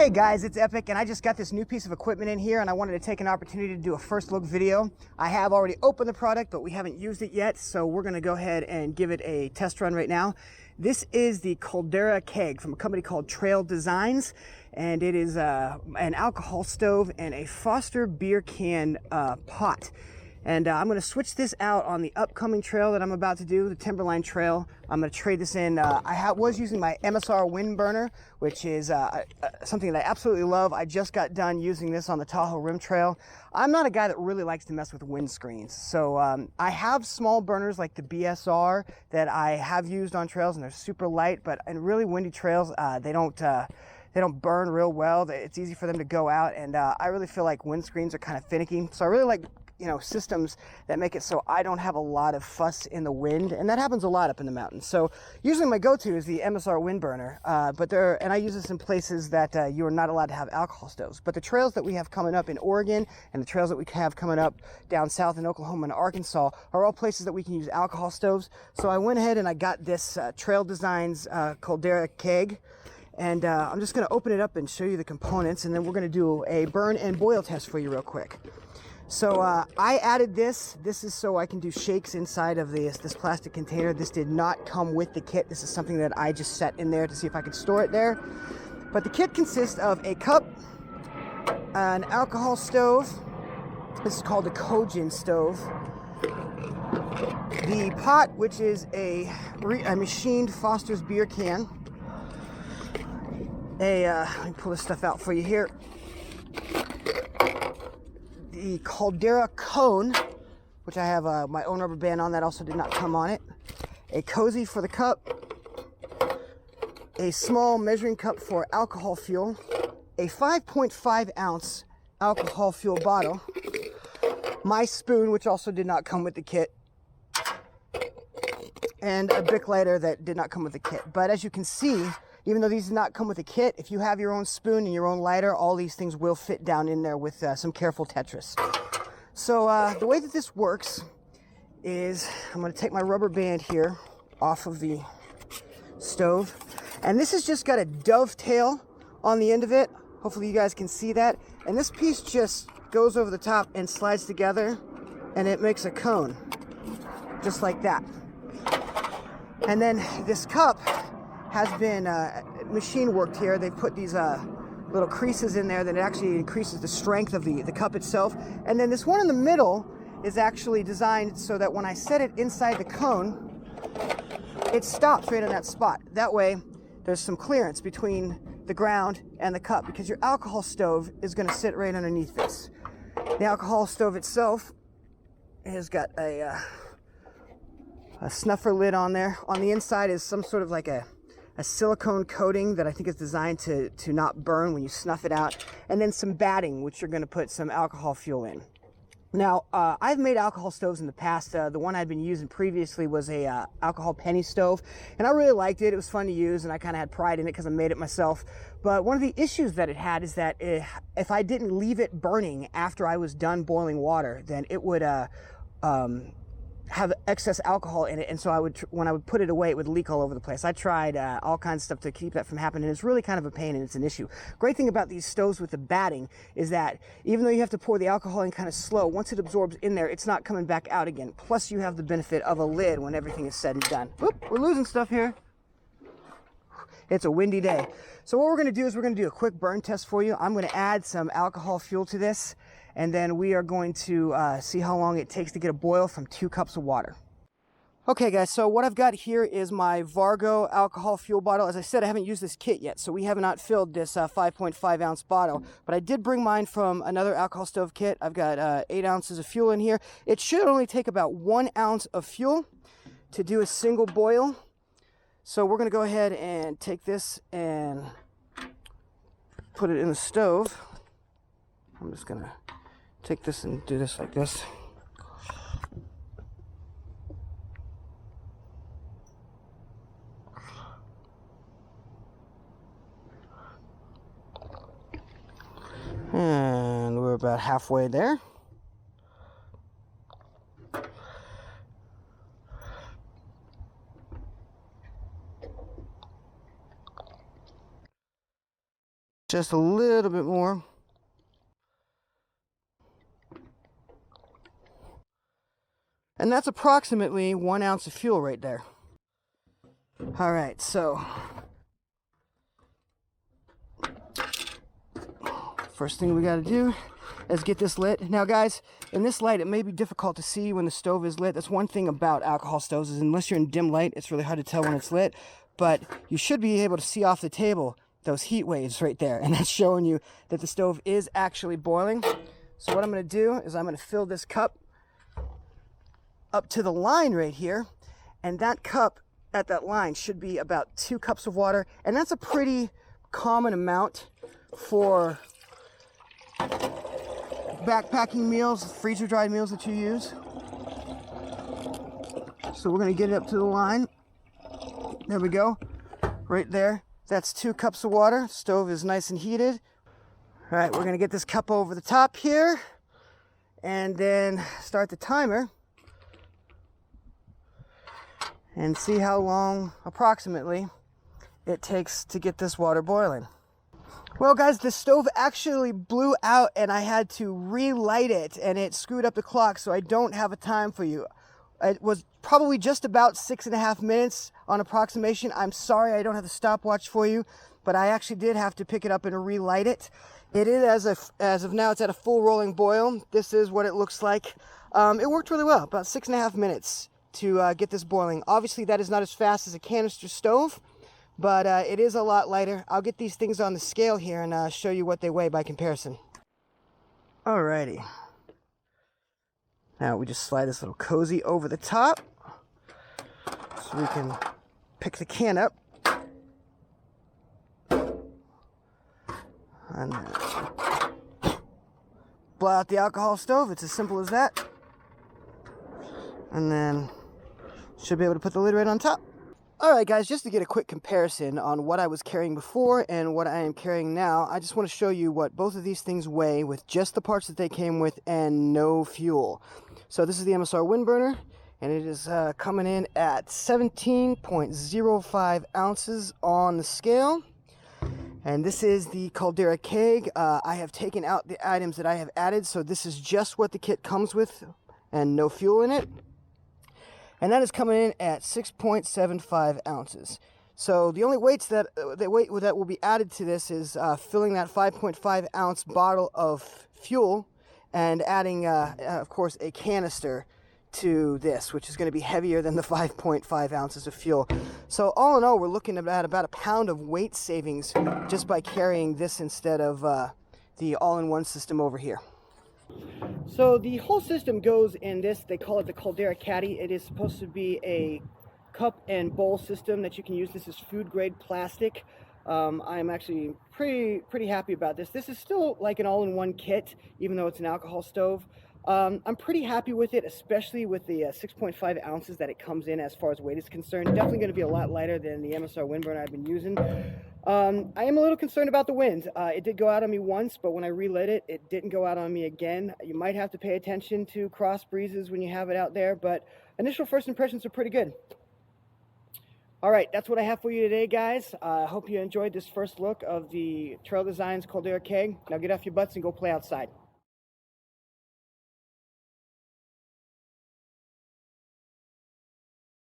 Hey guys, it's Epic, and I just got this new piece of equipment in here and I wanted to take an opportunity to do a first look video. I have already opened the product, but we haven't used it yet, so we're gonna go ahead and give it a test run right now. This is the Caldera Keg from a company called Trail Designs, and it is an alcohol stove and a Foster beer can pot. And I'm going to switch this out on the upcoming trail that I'm about to do, the Timberline Trail. I'm going to trade this in. I was using my MSR wind burner, which is something that I absolutely love. I just got done using this on the Tahoe Rim Trail. I'm not a guy that really likes to mess with windscreens. So I have small burners like the BSR that I have used on trails, and they're super light, but in really windy trails, they don't burn real well. It's easy for them to go out, and I really feel like windscreens are kind of finicky. So I really like systems that make it so I don't have a lot of fuss in the wind, and that happens a lot up in the mountains. So usually my go-to is the MSR wind burner, and I use this in places that you are not allowed to have alcohol stoves. But the trails that we have coming up in Oregon and the trails that we have coming up down south in Oklahoma and Arkansas are all places that we can use alcohol stoves. So I went ahead and I got this Trail Designs Caldera Keg. And I'm just going to open it up and show you the components, and then we're going to do a burn and boil test for you real quick. So I added this. This is so I can do shakes inside of this plastic container. This did not come with the kit. This is something that I just set in there to see if I could store it there. But the kit consists of a cup, an alcohol stove. This is called a Kojin stove. The pot, which is a machined Foster's beer can. Let me pull this stuff out for you here. The Caldera cone, which I have my own rubber band on, that also did not come on it. A cozy for the cup. A small measuring cup for alcohol fuel. A 5.5 ounce alcohol fuel bottle. My spoon, which also did not come with the kit. And a Bic lighter that did not come with the kit. But as you can see, even though these did not come with a kit, if you have your own spoon and your own lighter, all these things will fit down in there with some careful Tetris. So the way that this works is I'm going to take my rubber band here off of the stove. And this has just got a dovetail on the end of it. Hopefully you guys can see that. And this piece just goes over the top and slides together, and it makes a cone, just like that. And then this cup has been machine worked here. They put these little creases in there that actually increases the strength of the cup itself. And then this one in the middle is actually designed so that when I set it inside the cone, it stops right on that spot. That way there's some clearance between the ground and the cup, because your alcohol stove is going to sit right underneath this. The alcohol stove itself has got a snuffer lid on there. On the inside is some sort of like a silicone coating that I think is designed to not burn when you snuff it out, and then some batting, which you're going to put some alcohol fuel in. Now, I've made alcohol stoves in the past. The one I'd been using previously was a alcohol penny stove, and I really liked it. It was fun to use, and I kind of had pride in it because I made it myself. But one of the issues that it had is that if I didn't leave it burning after I was done boiling water, then it would have excess alcohol in it, and so when I would put it away, it would leak all over the place. I tried all kinds of stuff to keep that from happening, and it's really kind of a pain, and it's an issue. Great thing about these stoves with the batting is that even though you have to pour the alcohol in kind of slow, once it absorbs in there, it's not coming back out again. Plus you have the benefit of a lid when everything is said and done. Whoop, we're losing stuff here. It's a windy day. So what we're going to do is we're going to do a quick burn test for you. I'm going to add some alcohol fuel to this, and then we are going to see how long it takes to get a boil from 2 cups of water. Okay guys, so what I've got here is my Vargo alcohol fuel bottle. As I said, I haven't used this kit yet, so we have not filled this 5.5 ounce bottle, but I did bring mine from another alcohol stove kit. I've got 8 ounces of fuel in here. It should only take about 1 ounce of fuel to do a single boil. So we're going to go ahead and take this and put it in the stove. I'm just going to take this and do this like this. And we're about halfway there. just a little bit more. And that's approximately 1 ounce of fuel right there. All right, so first thing we got to do is get this lit. Now guys, in this light, it may be difficult to see when the stove is lit. That's one thing about alcohol stoves, is unless you're in dim light, it's really hard to tell when it's lit. But you should be able to see off the table those heat waves right there, and that's showing you that the stove is actually boiling. So what I'm going to do is I'm going to fill this cup up to the line right here, and that cup at that line should be about 2 cups of water, and that's a pretty common amount for backpacking meals, freezer dried meals that you use. So we're going to get it up to the line. There we go, right there. That's 2 cups of water. Stove is nice and heated. All right, we're going to get this cup over the top here and then start the timer and see how long approximately it takes to get this water boiling. Well guys, the stove actually blew out and I had to relight it, and it screwed up the clock, so I don't have a time for you. It was probably just about 6.5 minutes on approximation. I'm sorry I don't have the stopwatch for you, but I actually did have to pick it up and relight it. It is, as of now, it's at a full rolling boil. This is what it looks like. It worked really well, about 6.5 minutes to get this boiling. Obviously that is not as fast as a canister stove, but it is a lot lighter. I'll get these things on the scale here and show you what they weigh by comparison. Alrighty. Now we just slide this little cozy over the top so we can pick the can up. And blow out the alcohol stove. It's as simple as that. And then should be able to put the lid right on top. Alright guys, just to get a quick comparison on what I was carrying before and what I am carrying now, I just want to show you what both of these things weigh with just the parts that they came with and no fuel. So this is the MSR wind burner, and it is coming in at 17.05 ounces on the scale. And this is the Caldera Keg. I have taken out the items that I have added, so this is just what the kit comes with and no fuel in it. And that is coming in at 6.75 ounces. So the only weights that will be added to this is filling that 5.5 ounce bottle of fuel and adding, of course, a canister to this, which is going to be heavier than the 5.5 ounces of fuel. So all in all, we're looking at about a pound of weight savings just by carrying this instead of the all-in-one system over here. So the whole system goes in this, they call it the Caldera Caddy. It is supposed to be a cup and bowl system that you can use. This is food grade plastic. I'm actually pretty happy about this. This is still like an all-in-one kit, even though it's an alcohol stove. I'm pretty happy with it, especially with the 6.5 ounces that it comes in as far as weight is concerned. Definitely going to be a lot lighter than the MSR wind burner I've been using. I am a little concerned about the wind. It did go out on me once, but when I relit it, it didn't go out on me again. You might have to pay attention to cross breezes when you have it out there, but initial first impressions are pretty good. All right, that's what I have for you today, guys. I hope you enjoyed this first look of the Trail Designs Caldera Keg. Now get off your butts and go play outside.